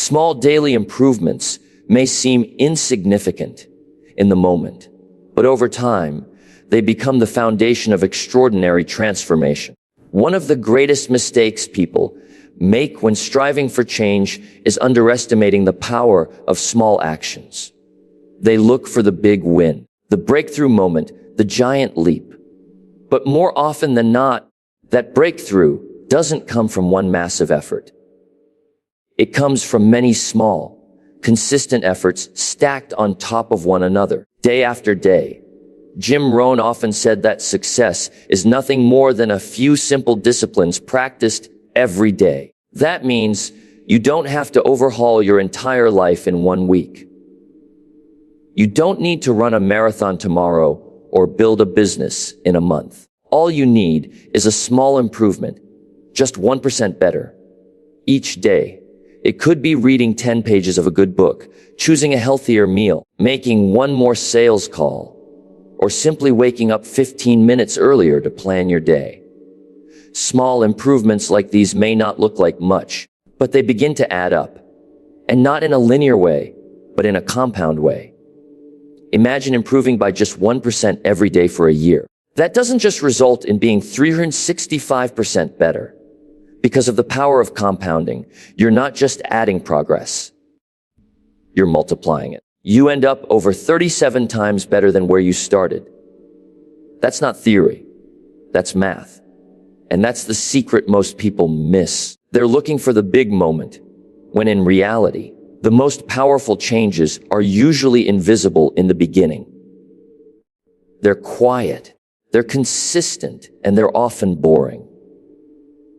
Small daily improvements may seem insignificant in the moment, but over time, they become the foundation of extraordinary transformation. One of the greatest mistakes people make when striving for change is underestimating the power of small actions. They look for the big win, the breakthrough moment, the giant leap. But more often than not, that breakthrough doesn't come from one massive effort. It comes from many small, consistent efforts stacked on top of one another, day after day. Jim Rohn often said that success is nothing more than a few simple disciplines practiced every day. That means you don't have to overhaul your entire life in 1 week. You don't need to run a marathon tomorrow or build a business in a month. All you need is a small improvement, just 1% better, each day. It could be reading 10 pages of a good book, choosing a healthier meal, making one more sales call, or simply waking up 15 minutes earlier to plan your day. Small improvements like these may not look like much, but they begin to add up. And not in a linear way, but in a compound way. Imagine improving by just 1% every day for a year. That doesn't just result in being 365% better. Because of the power of compounding, you're not just adding progress. You're multiplying it. You end up over 37 times better than where you started. That's not theory. That's math. And that's the secret most people miss. They're looking for the big moment, when in reality, the most powerful changes are usually invisible in the beginning. They're quiet, they're consistent, and they're often boring.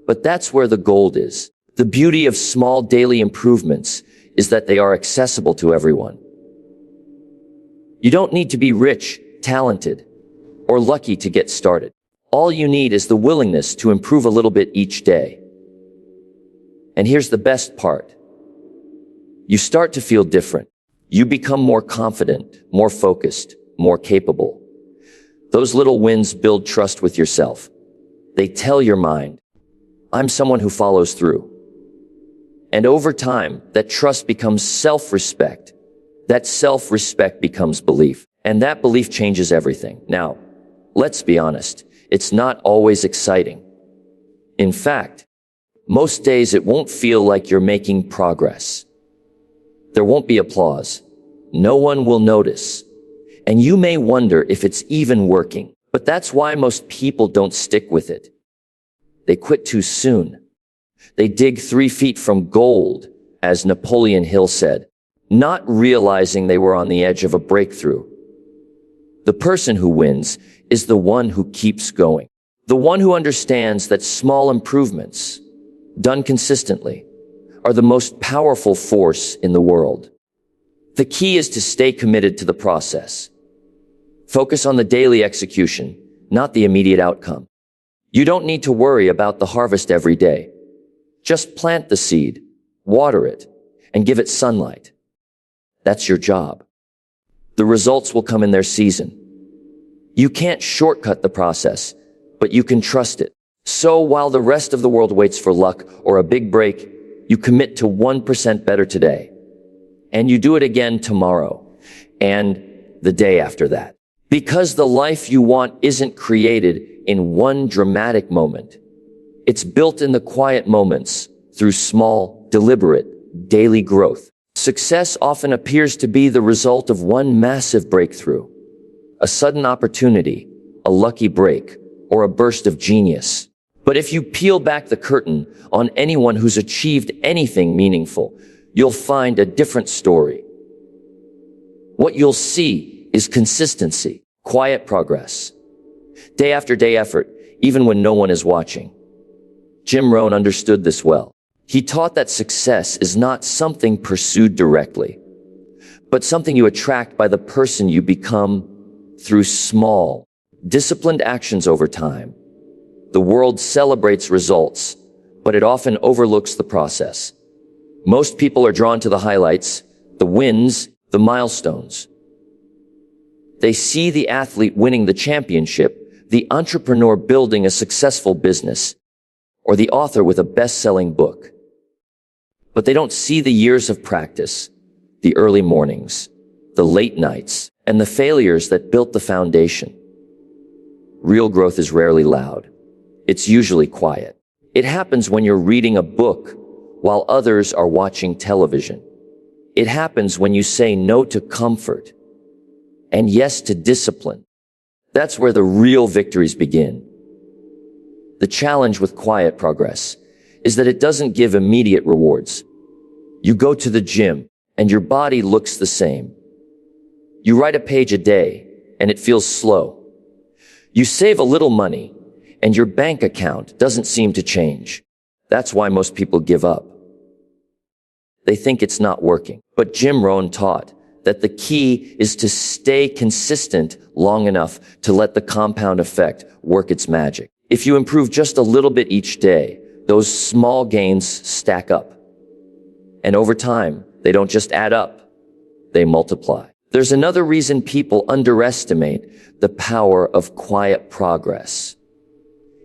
But that's where the gold is. The beauty of small daily improvements is that they are accessible to everyone. You don't need to be rich, talented, or lucky to get started. All you need is the willingness to improve a little bit each day. And here's the best part. You start to feel different. You become more confident, more focused, more capable. Those little wins build trust with yourself. They tell your mind, I'm someone who follows through. And over time, that trust becomes self-respect. That self-respect becomes belief. And that belief changes everything. Now, let's be honest. It's not always exciting. In fact, most days it won't feel like you're making progress. There won't be applause. No one will notice. And you may wonder if it's even working. But that's why most people don't stick with it. They quit too soon. They dig 3 feet from gold, as Napoleon Hill said, not realizing they were on the edge of a breakthrough. The person who wins is the one who keeps going. The one who understands that small improvements, done consistently, are the most powerful force in the world. The key is to stay committed to the process. Focus on the daily execution, not the immediate outcome. You don't need to worry about the harvest every day. Just plant the seed, water it, and give it sunlight. That's your job. The results will come in their season. You can't shortcut the process, but you can trust it. So while the rest of the world waits for luck or a big break, you commit to 1% better today. And you do it again tomorrow and the day after that. Because the life you want isn't created in one dramatic moment. It's built in the quiet moments through small, deliberate, daily growth. Success often appears to be the result of one massive breakthrough, a sudden opportunity, a lucky break, or a burst of genius. But if you peel back the curtain on anyone who's achieved anything meaningful, you'll find a different story. What you'll see is consistency, quiet progress, day after day effort, even when no one is watching. Jim Rohn understood this well. He taught that success is not something pursued directly, but something you attract by the person you become through small, disciplined actions over time. The world celebrates results, but it often overlooks the process. Most people are drawn to the highlights, the wins, the milestones. They see the athlete winning the championship, the entrepreneur building a successful business, or the author with a best-selling book. But they don't see the years of practice, the early mornings, the late nights, and the failures that built the foundation. Real growth is rarely loud. It's usually quiet. It happens when you're reading a book while others are watching television. It happens when you say no to comfort and yes to discipline. That's where the real victories begin. The challenge with quiet progress is that it doesn't give immediate rewards. You go to the gym and your body looks the same. You write a page a day and it feels slow. You save a little money and your bank account doesn't seem to change. That's why most people give up. They think it's not working. But Jim Rohn taught that the key is to stay consistent long enough to let the compound effect work its magic. If you improve just a little bit each day, those small gains stack up. And over time, they don't just add up, they multiply. There's another reason people underestimate the power of quiet progress.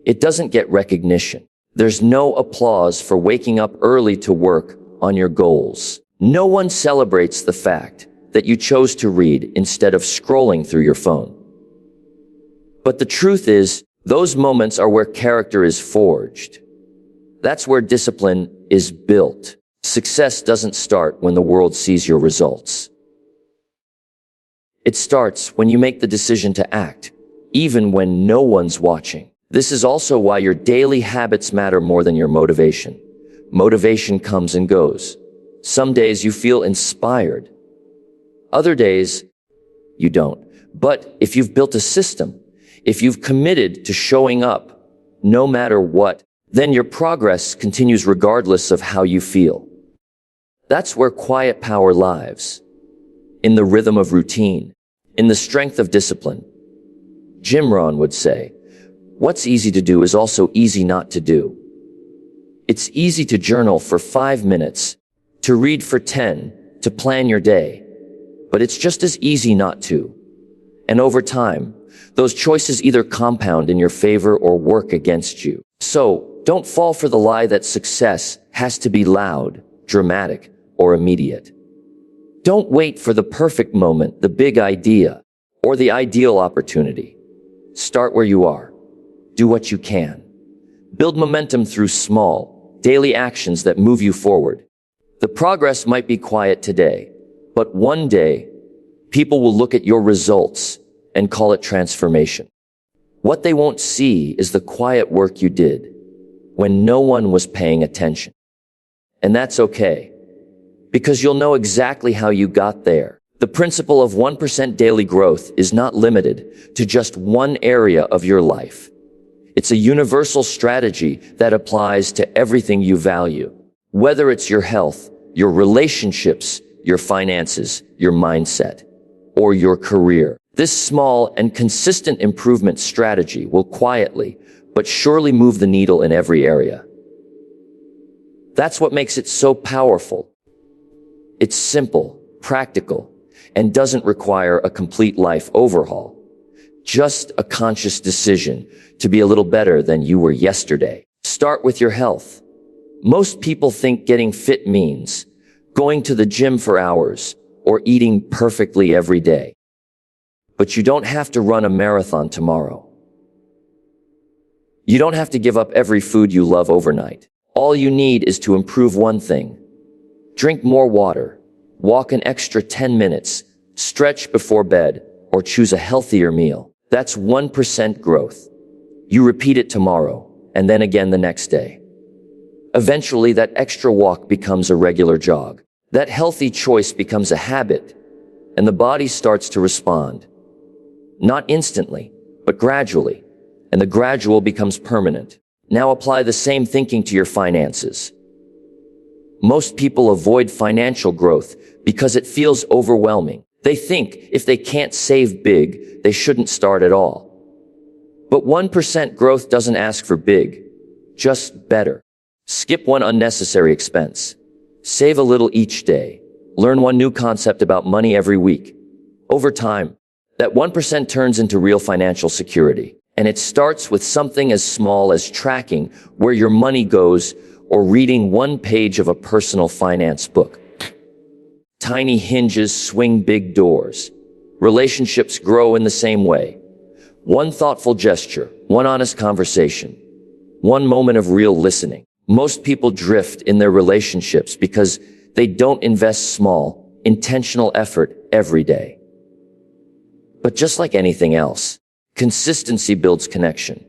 It doesn't get recognition. There's no applause for waking up early to work on your goals. No one celebrates the fact that you chose to read instead of scrolling through your phone. But the truth is, those moments are where character is forged. That's where discipline is built. Success doesn't start when the world sees your results. It starts when you make the decision to act, even when no one's watching. This is also why your daily habits matter more than your motivation. Motivation comes and goes. Some days you feel inspired. Other days, you don't. But if you've built a system, if you've committed to showing up, no matter what, then your progress continues regardless of how you feel. That's where quiet power lies. In the rhythm of routine, in the strength of discipline. Jim Rohn would say, what's easy to do is also easy not to do. It's easy to journal for 5 minutes, to read for 10, to plan your day. But it's just as easy not to. And over time, those choices either compound in your favor or work against you. So, don't fall for the lie that success has to be loud, dramatic, or immediate. Don't wait for the perfect moment, the big idea, or the ideal opportunity. Start where you are. Do what you can. Build momentum through small, daily actions that move you forward. The progress might be quiet today, but one day, people will look at your results and call it transformation. What they won't see is the quiet work you did when no one was paying attention. And that's okay, because you'll know exactly how you got there. The principle of 1% daily growth is not limited to just one area of your life. It's a universal strategy that applies to everything you value, whether it's your health, your relationships, your finances, your mindset, or your career. This small and consistent improvement strategy will quietly, but surely move the needle in every area. That's what makes it so powerful. It's simple, practical, and doesn't require a complete life overhaul. Just a conscious decision to be a little better than you were yesterday. Start with your health. Most people think getting fit means going to the gym for hours or eating perfectly every day. But you don't have to run a marathon tomorrow. You don't have to give up every food you love overnight. All you need is to improve one thing. Drink more water, walk an extra 10 minutes, stretch before bed, or choose a healthier meal. That's 1% growth. You repeat it tomorrow, and then again the next day. Eventually, that extra walk becomes a regular jog. That healthy choice becomes a habit, and the body starts to respond. Not instantly, but gradually, and the gradual becomes permanent. Now apply the same thinking to your finances. Most people avoid financial growth because it feels overwhelming. They think if they can't save big, they shouldn't start at all. But 1% growth doesn't ask for big, just better. Skip one unnecessary expense. Save a little each day. Learn one new concept about money every week. Over time, that 1% turns into real financial security. And it starts with something as small as tracking where your money goes or reading one page of a personal finance book. Tiny hinges swing big doors. Relationships grow in the same way. One thoughtful gesture, one honest conversation, one moment of real listening. Most people drift in their relationships because they don't invest small, intentional effort every day. But just like anything else, consistency builds connection.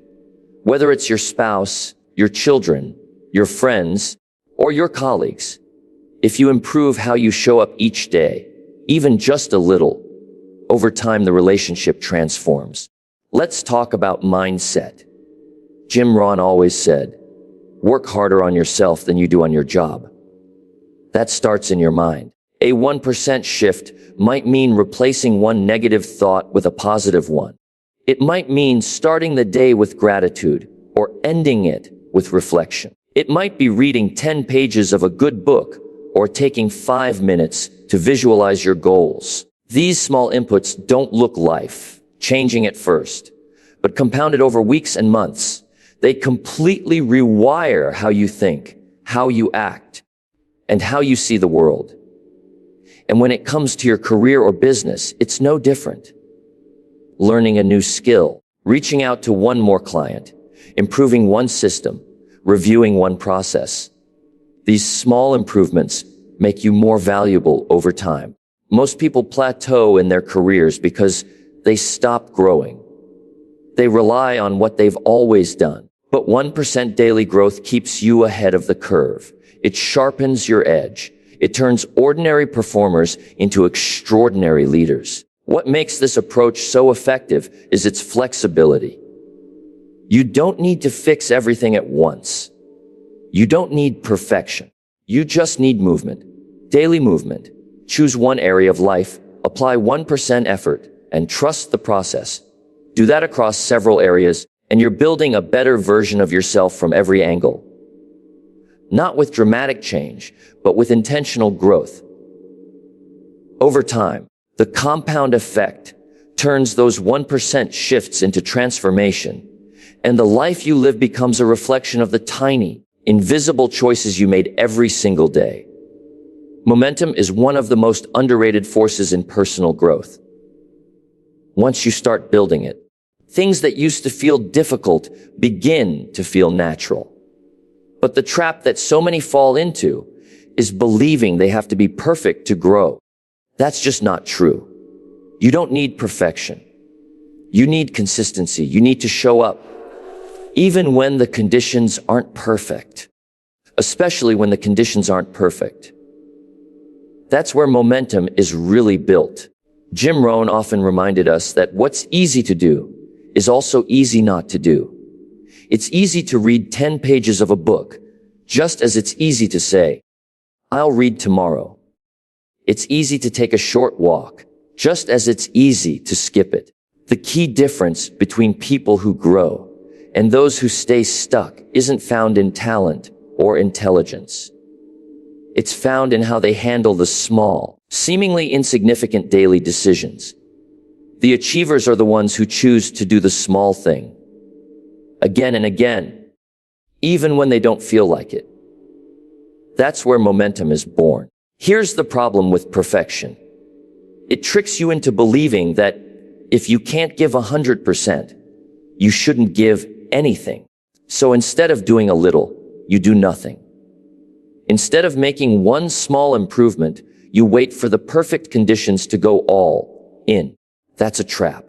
Whether it's your spouse, your children, your friends, or your colleagues, if you improve how you show up each day, even just a little, over time the relationship transforms. Let's talk about mindset. Jim Rohn always said, work harder on yourself than you do on your job. That starts in your mind. A 1% shift might mean replacing one negative thought with a positive one. It might mean starting the day with gratitude or ending it with reflection. It might be reading 10 pages of a good book or taking 5 minutes to visualize your goals. These small inputs don't look life-changing at first, but compounded over weeks and months, they completely rewire how you think, how you act, and how you see the world. And when it comes to your career or business, it's no different. Learning a new skill, reaching out to one more client, improving one system, reviewing one process. These small improvements make you more valuable over time. Most people plateau in their careers because they stop growing. They rely on what they've always done. But 1% daily growth keeps you ahead of the curve. It sharpens your edge. It turns ordinary performers into extraordinary leaders. What makes this approach so effective is its flexibility. You don't need to fix everything at once. You don't need perfection. You just need movement, daily movement. Choose one area of life, apply 1% effort, and trust the process. Do that across several areas, and you're building a better version of yourself from every angle. Not with dramatic change, but with intentional growth. Over time, the compound effect turns those 1% shifts into transformation, and the life you live becomes a reflection of the tiny, invisible choices you made every single day. Momentum is one of the most underrated forces in personal growth. Once you start building it, things that used to feel difficult begin to feel natural. But the trap that so many fall into is believing they have to be perfect to grow. That's just not true. You don't need perfection. You need consistency. You need to show up, even when the conditions aren't perfect, especially when the conditions aren't perfect. That's where momentum is really built. Jim Rohn often reminded us that what's easy to do is also easy not to do. It's easy to read 10 pages of a book, just as it's easy to say, I'll read tomorrow. It's easy to take a short walk, just as it's easy to skip it. The key difference between people who grow and those who stay stuck isn't found in talent or intelligence. It's found in how they handle the small, seemingly insignificant daily decisions. The achievers are the ones who choose to do the small thing, again and again, even when they don't feel like it. That's where momentum is born. Here's the problem with perfection. It tricks you into believing that if you can't give 100%, you shouldn't give anything. So instead of doing a little, you do nothing. Instead of making one small improvement, you wait for the perfect conditions to go all in. That's a trap.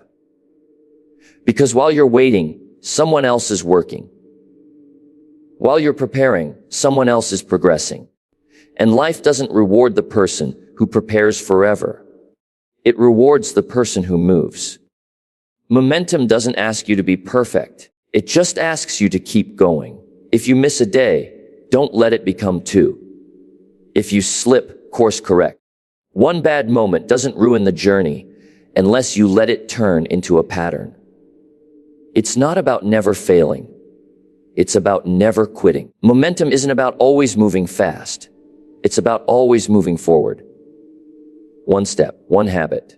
Because while you're waiting, someone else is working. While you're preparing, someone else is progressing. And life doesn't reward the person who prepares forever. It rewards the person who moves. Momentum doesn't ask you to be perfect. It just asks you to keep going. If you miss a day, don't let it become two. If you slip, course correct. One bad moment doesn't ruin the journey unless you let it turn into a pattern. It's not about never failing. It's about never quitting. Momentum isn't about always moving fast. It's about always moving forward. One step, one habit,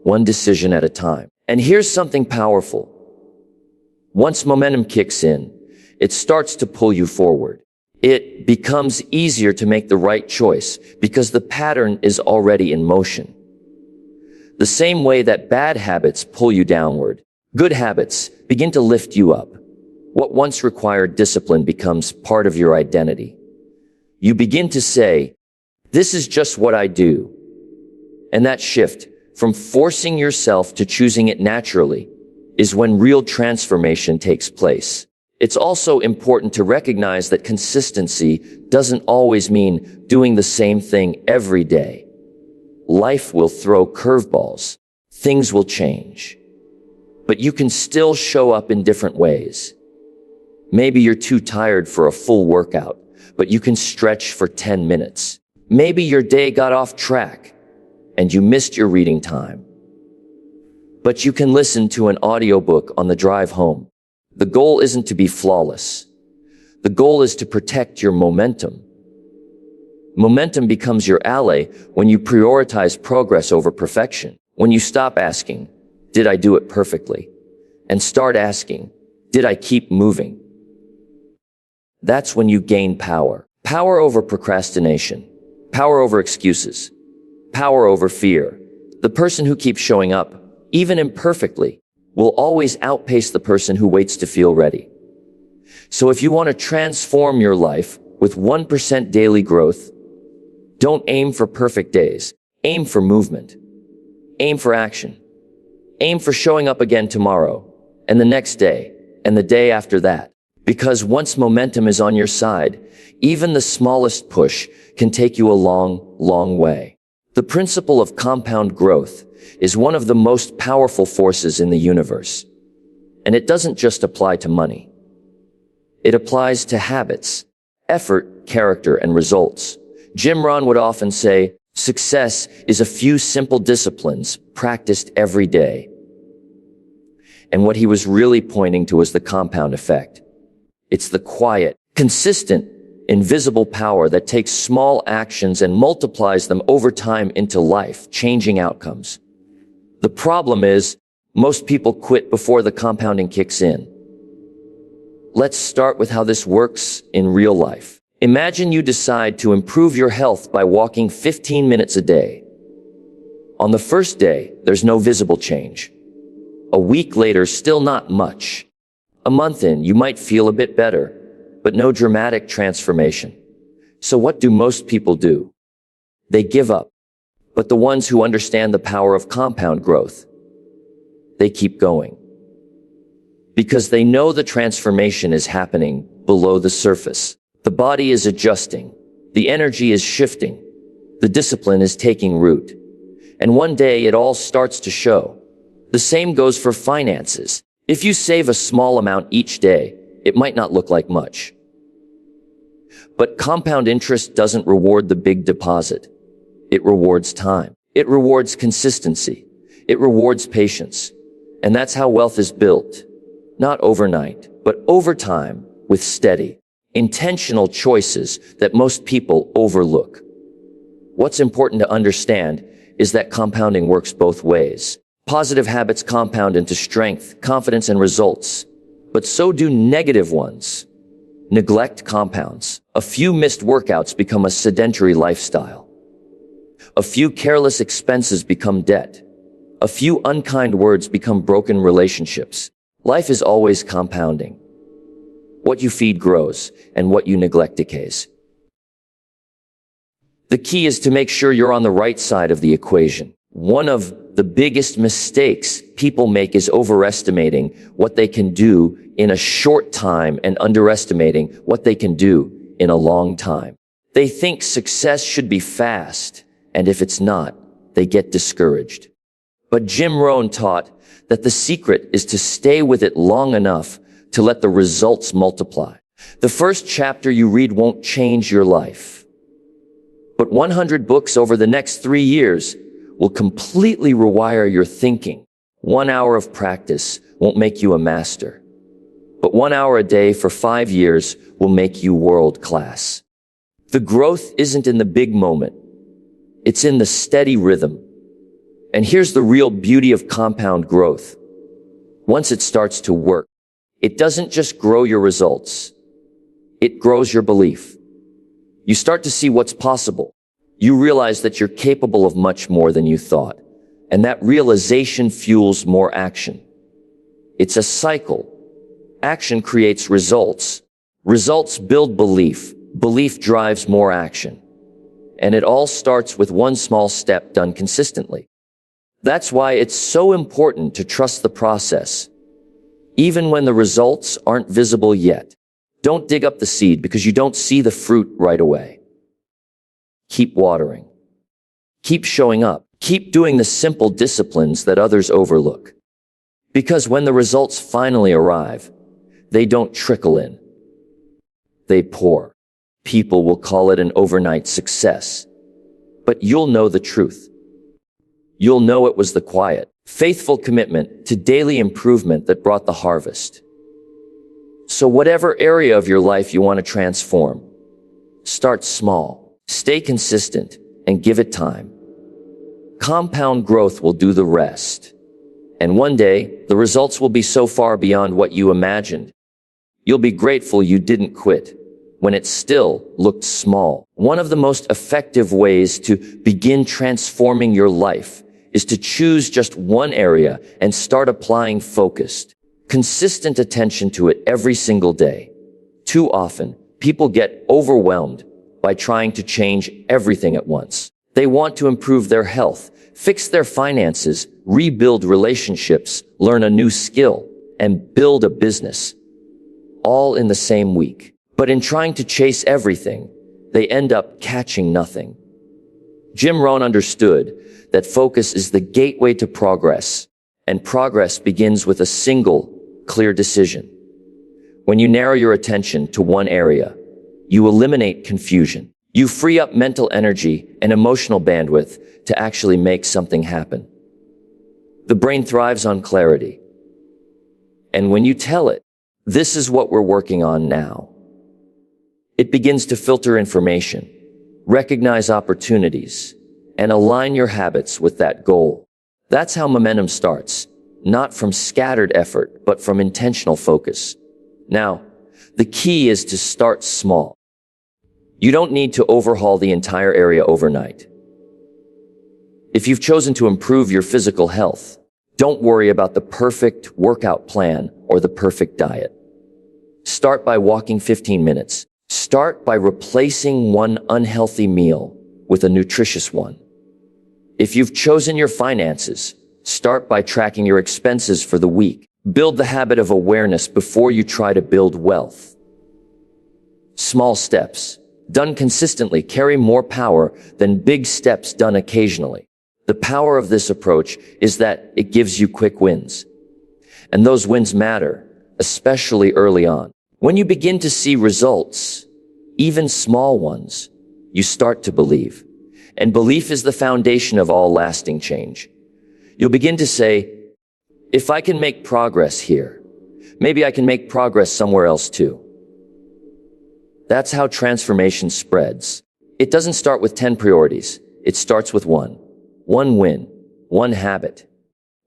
one decision at a time. And here's something powerful. Once momentum kicks in, it starts to pull you forward. It becomes easier to make the right choice because the pattern is already in motion. The same way that bad habits pull you downward, good habits begin to lift you up. What once required discipline becomes part of your identity. You begin to say, "This is just what I do." And that shift from forcing yourself to choosing it naturally is when real transformation takes place. It's also important to recognize that consistency doesn't always mean doing the same thing every day. Life will throw curveballs. Things will change. But you can still show up in different ways. Maybe you're too tired for a full workout, but you can stretch for 10 minutes. Maybe your day got off track and you missed your reading time. But you can listen to an audiobook on the drive home. The goal isn't to be flawless. The goal is to protect your momentum. Momentum becomes your ally when you prioritize progress over perfection. When you stop asking, "Did I do it perfectly?" and start asking, "Did I keep moving?" That's when you gain power. Power over procrastination. Power over excuses. Power over fear. The person who keeps showing up, even imperfectly, will always outpace the person who waits to feel ready. So if you want to transform your life with 1% daily growth, don't aim for perfect days. Aim for movement. Aim for action. Aim for showing up again tomorrow, and the next day, and the day after that. Because once momentum is on your side, even the smallest push can take you a long, long way. The principle of compound growth is one of the most powerful forces in the universe. And it doesn't just apply to money. It applies to habits, effort, character, and results. Jim Rohn would often say, "Success is a few simple disciplines practiced every day." And what he was really pointing to was the compound effect. It's the quiet, consistent, invisible power that takes small actions and multiplies them over time into life-changing outcomes. The problem is, most people quit before the compounding kicks in. Let's start with how this works in real life. Imagine you decide to improve your health by walking 15 minutes a day. On the first day, there's no visible change. A week later, still not much. A month in, you might feel a bit better, but no dramatic transformation. So what do most people do? They give up. But the ones who understand the power of compound growth, they keep going. Because they know the transformation is happening below the surface. The body is adjusting. The energy is shifting. The discipline is taking root. And one day it all starts to show. The same goes for finances. If you save a small amount each day, it might not look like much. But compound interest doesn't reward the big deposit. It rewards time. It rewards consistency. It rewards patience. And that's how wealth is built. Not overnight, but over time with steady, intentional choices that most people overlook. What's important to understand is that compounding works both ways. Positive habits compound into strength, confidence, and results. But so do negative ones. Neglect compounds. A few missed workouts become a sedentary lifestyle. A few careless expenses become debt. A few unkind words become broken relationships. Life is always compounding. What you feed grows, and what you neglect decays. The key is to make sure you're on the right side of the equation. One of the biggest mistakes people make is overestimating what they can do in a short time and underestimating what they can do in a long time. They think success should be fast, and if it's not, they get discouraged. But Jim Rohn taught that the secret is to stay with it long enough to let the results multiply. The first chapter you read won't change your life, but 100 books over the next 3 years will completely rewire your thinking. 1 hour of practice won't make you a master, but 1 hour a day for 5 years will make you world class. The growth isn't in the big moment. It's in the steady rhythm. And here's the real beauty of compound growth. Once it starts to work, it doesn't just grow your results. It grows your belief. You start to see what's possible. You realize that you're capable of much more than you thought, and that realization fuels more action. It's a cycle. Action creates results. Results build belief. Belief drives more action. And it all starts with one small step done consistently. That's why it's so important to trust the process, even when the results aren't visible yet. Don't dig up the seed because you don't see the fruit right away. Keep watering. Keep showing up. Keep doing the simple disciplines that others overlook. Because when the results finally arrive, they don't trickle in. They pour. People will call it an overnight success. But you'll know the truth. You'll know it was the quiet, faithful commitment to daily improvement that brought the harvest. So whatever area of your life you want to transform, start small, stay consistent, and give it time. Compound growth will do the rest. And one day, the results will be so far beyond what you imagined. You'll be grateful you didn't quit when it still looked small. One of the most effective ways to begin transforming your life is to choose just one area and start applying focused, consistent attention to it every single day. Too often, people get overwhelmed by trying to change everything at once. They want to improve their health, fix their finances, rebuild relationships, learn a new skill, and build a business, all in the same week. But in trying to chase everything, they end up catching nothing. Jim Rohn understood that focus is the gateway to progress, and progress begins with a single, clear decision. When you narrow your attention to one area, you eliminate confusion. You free up mental energy and emotional bandwidth to actually make something happen. The brain thrives on clarity. And when you tell it, this is what we're working on now, it begins to filter information, recognize opportunities, and align your habits with that goal. That's how momentum starts, not from scattered effort, but from intentional focus. Now, the key is to start small. You don't need to overhaul the entire area overnight. If you've chosen to improve your physical health, don't worry about the perfect workout plan or the perfect diet. Start by walking 15 minutes. Start by replacing one unhealthy meal with a nutritious one. If you've chosen your finances, start by tracking your expenses for the week. Build the habit of awareness before you try to build wealth. Small steps, done consistently, carry more power than big steps done occasionally. The power of this approach is that it gives you quick wins. And those wins matter, especially early on. When you begin to see results, even small ones, you start to believe. And belief is the foundation of all lasting change. You'll begin to say, if I can make progress here, maybe I can make progress somewhere else too. That's how transformation spreads. It doesn't start with 10 priorities. It starts with one. One win, one habit,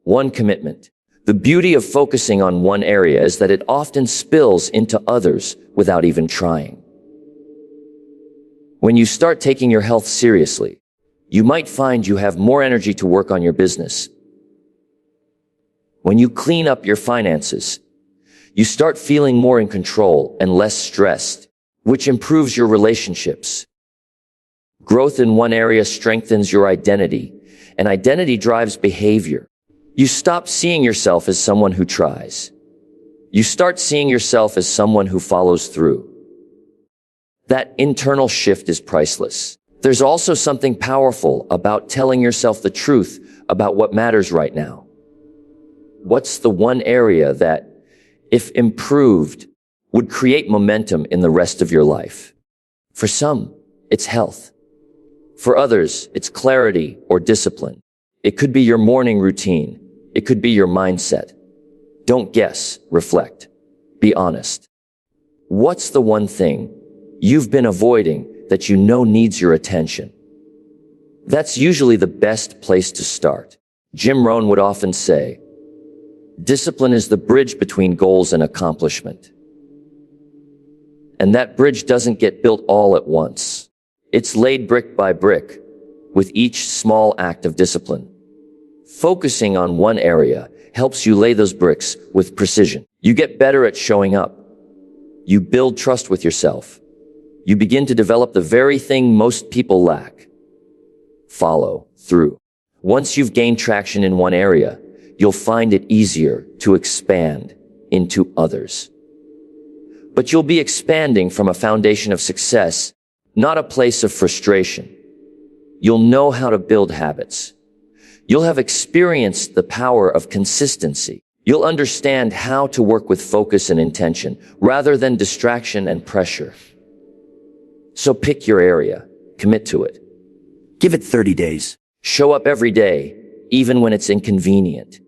one commitment. The beauty of focusing on one area is that it often spills into others without even trying. When you start taking your health seriously, you might find you have more energy to work on your business. When you clean up your finances, you start feeling more in control and less stressed, which improves your relationships. Growth in one area strengthens your identity, and identity drives behavior. You stop seeing yourself as someone who tries. You start seeing yourself as someone who follows through. That internal shift is priceless. There's also something powerful about telling yourself the truth about what matters right now. What's the one area that, if improved, would create momentum in the rest of your life? For some, it's health. For others, it's clarity or discipline. It could be your morning routine. It could be your mindset. Don't guess, reflect. Be honest. What's the one thing you've been avoiding that you know needs your attention? That's usually the best place to start. Jim Rohn would often say, discipline is the bridge between goals and accomplishment. And that bridge doesn't get built all at once. It's laid brick by brick, with each small act of discipline. Focusing on one area helps you lay those bricks with precision. You get better at showing up. You build trust with yourself. You begin to develop the very thing most people lack: follow through. Once you've gained traction in one area, you'll find it easier to expand into others. But you'll be expanding from a foundation of success, not a place of frustration. You'll know how to build habits. You'll have experienced the power of consistency. You'll understand how to work with focus and intention rather than distraction and pressure. So pick your area, commit to it. Give it 30 days. Show up every day, even when it's inconvenient.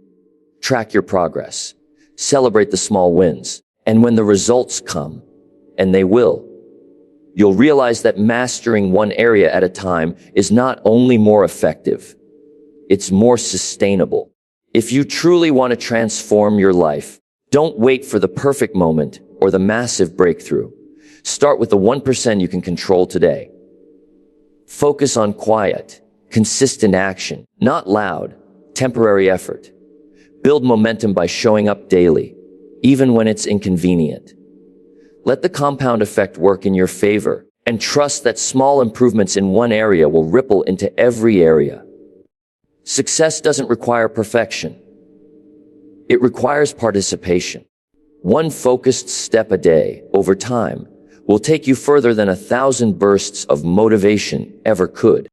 Track your progress. Celebrate the small wins. And when the results come, and they will, you'll realize that mastering one area at a time is not only more effective, it's more sustainable. If you truly want to transform your life, don't wait for the perfect moment or the massive breakthrough. Start with the 1% you can control today. Focus on quiet, consistent action, not loud, temporary effort. Build momentum by showing up daily, even when it's inconvenient. Let the compound effect work in your favor, and trust that small improvements in one area will ripple into every area. Success doesn't require perfection. It requires participation. One focused step a day, over time, will take you further than 1,000 bursts of motivation ever could.